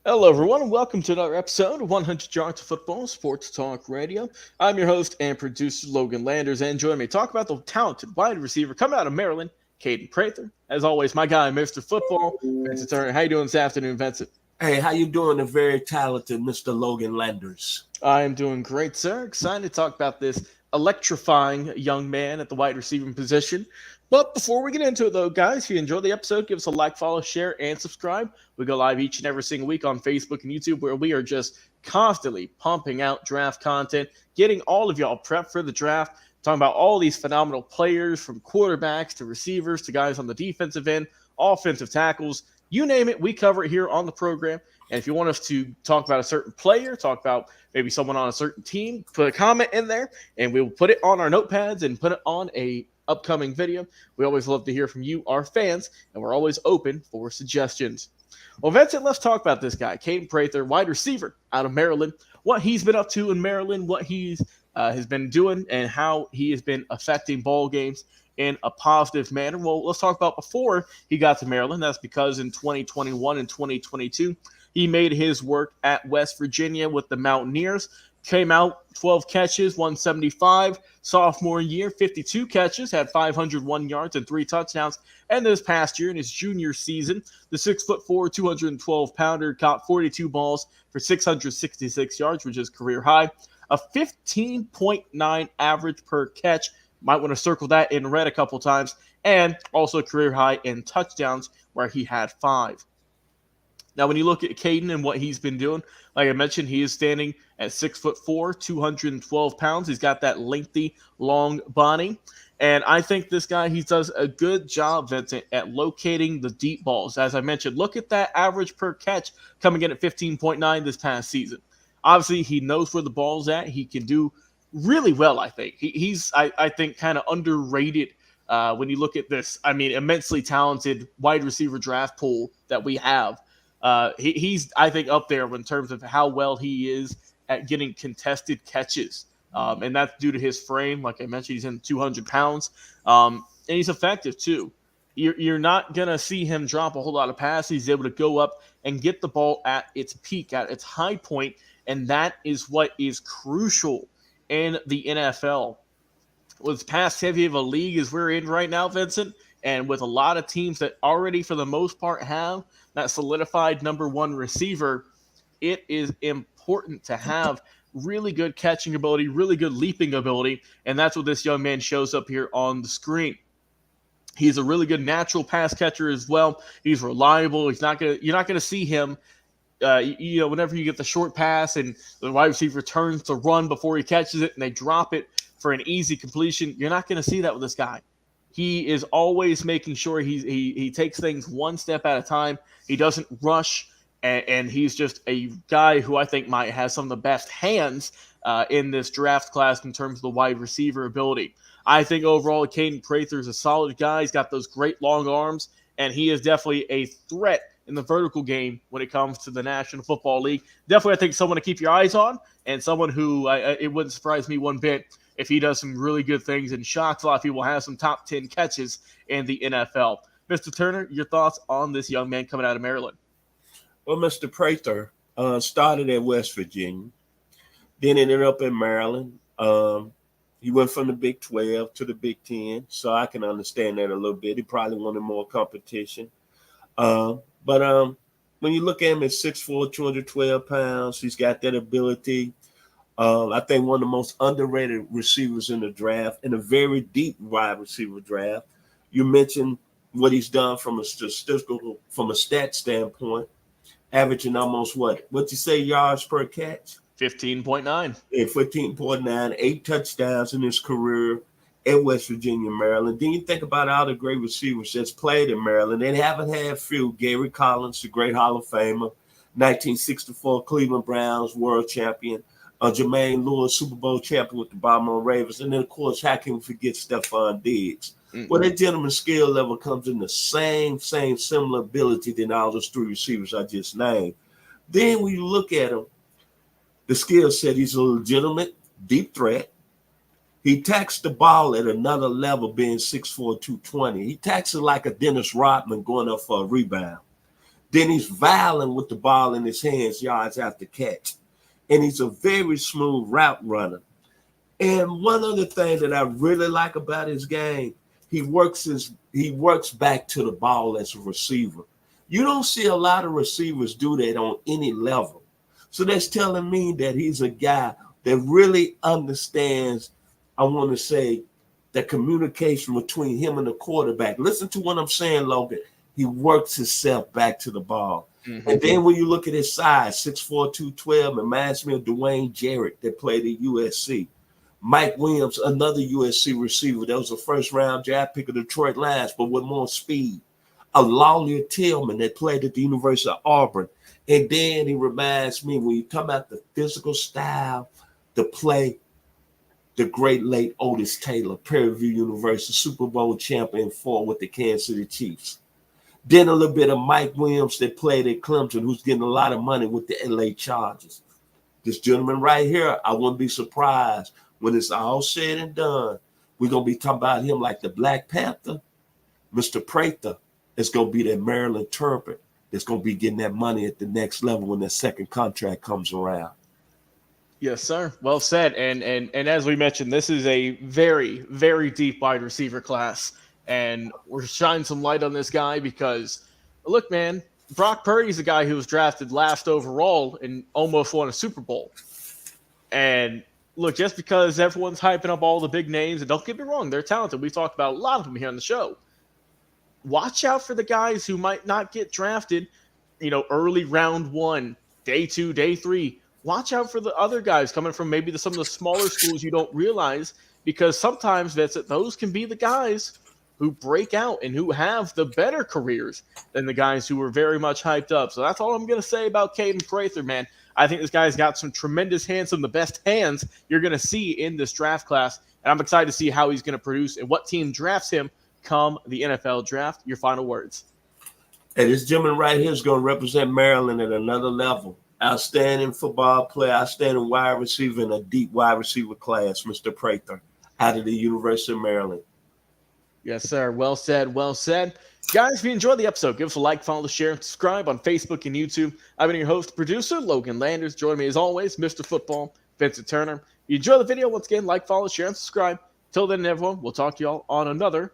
Hello, everyone, and welcome to another episode of 100 Yards of Football Sports Talk Radio. I'm your host and producer, Logan Landers, and join me to talk about the talented wide receiver coming out of Maryland, Kaden Prather. As always, my guy, Mr. Football, Vincent Turner. How you doing this afternoon, Vincent? Hey, how you doing? The very talented Mr. Logan Landers. I am doing great, sir. Excited to talk about this electrifying young man at the wide receiving position. But before we get into it, though, guys, if you enjoyed the episode, give us a like, follow, share, and subscribe. We go live each and every single week on Facebook and YouTube, where we are just constantly pumping out draft content, getting all of y'all prepped for the draft, talking about all these phenomenal players from quarterbacks to receivers to guys on the defensive end, offensive tackles. You name it, we cover it here on the program. And if you want us to talk about a certain player, talk about maybe someone on a certain team, put a comment in there, and we will put it on our notepads and put it on a upcoming video. We always love to hear from you, our fans, and we're always open for suggestions. Well, Vincent, let's talk about this guy, Kaden Prather, wide receiver out of Maryland, what he's been up to in Maryland, what he's has been doing, and how he has been affecting ball games in a positive manner. Well, let's talk about before he got to Maryland. That's because in 2021 and 2022, he made his work at West Virginia with the Mountaineers. Came out 12 catches, 175. Sophomore year, 52 catches, had 501 yards and 3 touchdowns. And this past year, in his junior season, the 6'4", 212-pounder caught 42 balls for 666 yards, which is career high. A 15.9 average per catch. Might want to circle that in red a couple times. And also career high in touchdowns, where he had 5. Now, when you look at Kaden and what he's been doing, like I mentioned, he is standing at 6'4", 212 pounds. He's got that lengthy, long body. And I think this guy, he does a good job, Vincent, at locating the deep balls. As I mentioned, look at that average per catch coming in at 15.9 this past season. Obviously, he knows where the ball's at. He can do really well, I think. He's, I think, kind of underrated when you look at this, immensely talented wide receiver draft pool that we have. He's, I think, up there in terms of how well he is at getting contested catches. And that's due to his frame. Like I mentioned, he's in 200 pounds. And he's effective, too. You're not going to see him drop a whole lot of passes. He's able to go up and get the ball at its peak, at its high point, and that is what is crucial in the NFL. With pass heavy of a league as we're in right now, Vincent, and with a lot of teams that already, for the most part, have that solidified number one receiver, it is important to have really good catching ability, really good leaping ability, and that's what this young man shows up here on the screen. He's a really good natural pass catcher as well. He's reliable. You're not gonna see him. Whenever you get the short pass and the wide receiver turns to run before he catches it and they drop it for an easy completion, you're not going to see that with this guy. He is always making sure he takes things one step at a time. He doesn't rush, and he's just a guy who I think might have some of the best hands in this draft class in terms of the wide receiver ability. I think overall, Kaden Prather is a solid guy. He's got those great long arms, and he is definitely a threat in the vertical game when it comes to the National Football League. Definitely, I think someone to keep your eyes on, and someone who it wouldn't surprise me one bit if he does some really good things and shocks a lot of people, have some top 10 catches in the NFL. Mr. Turner, your thoughts on this young man coming out of Maryland? Well, Mr. Prather started at West Virginia, then ended up in Maryland. He went from the Big 12 to the Big 10, so I can understand that a little bit. He probably wanted more competition. But when you look at him at 6'4", 212 pounds, he's got that ability. I think one of the most underrated receivers in the draft, in a very deep wide receiver draft. You mentioned what he's done from a stat standpoint, averaging almost what you say yards per catch? 15.9. Yeah, 15.9, 8 touchdowns in his career at West Virginia, Maryland. Then you think about all the great receivers that's played in Maryland. They haven't had few. Gary Collins, the great Hall of Famer, 1964 Cleveland Browns world champion. Jermaine Lewis, Super Bowl champion with the Baltimore Ravens. And then, of course, how can we forget Stephon Diggs? Mm-hmm. Well, that gentleman's skill level comes in the same similar ability than all those 3 receivers I just named. Then when you look at him, the skill set, he's a legitimate deep threat. He attacks the ball at another level, being 6'4", 220. He attacks it like a Dennis Rodman going up for a rebound. Then he's violent with the ball in his hands, yards after catch. And he's a very smooth route runner. And one other thing that I really like about his game, he works back to the ball as a receiver. You don't see a lot of receivers do that on any level. So that's telling me that he's a guy that really understands, I want to say, the communication between him and the quarterback. Listen to what I'm saying, Logan. He works himself back to the ball. Mm-hmm. And then when you look at his size, 6'4", 212, reminds me of Dwayne Jarrett that played at USC. Mike Williams, another USC receiver. That was a first-round draft pick of Detroit Lions, but with more speed. A Lawyer Tillman that played at the University of Auburn. And then he reminds me, when you come out the physical style, the play, the great late Otis Taylor, Prairie View University, Super Bowl champion with the Kansas City Chiefs. Then a little bit of Mike Williams that played at Clemson, who's getting a lot of money with the LA Chargers. This gentleman right here, I wouldn't be surprised when it's all said and done. We're going to be talking about him like the Black Panther. Mr. Prather is going to be that Maryland Terrapin that's going to be getting that money at the next level when that second contract comes around. Yes, sir. Well said. And as we mentioned, this is a very, very deep wide receiver class. And we're shining some light on this guy because, look, man, Brock Purdy's the guy who was drafted last overall and almost won a Super Bowl. And look, just because everyone's hyping up all the big names, and don't get me wrong, they're talented. We've talked about a lot of them here on the show. Watch out for the guys who might not get drafted, early round 1, day 2, day 3. Watch out for the other guys coming from maybe some of the smaller schools you don't realize, because sometimes those can be the guys who break out and who have the better careers than the guys who were very much hyped up. So that's all I'm going to say about Kaden Prather, man. I think this guy's got some tremendous hands, some of the best hands you're going to see in this draft class. And I'm excited to see how he's going to produce and what team drafts him come the NFL draft. Your final words. Hey, this gentleman right here is going to represent Maryland at another level. Outstanding football player, outstanding wide receiver, and a deep wide receiver class, Mr. Prather, out of the University of Maryland. Yes, sir. Well said. Well said. Guys, if you enjoyed the episode, give us a like, follow, share, and subscribe on Facebook and YouTube. I've been your host, producer, Logan Landers. Join me as always, Mr. Football, Vincent Turner. If you enjoy the video, once again, like, follow, share, and subscribe. Till then, everyone, we'll talk to y'all on another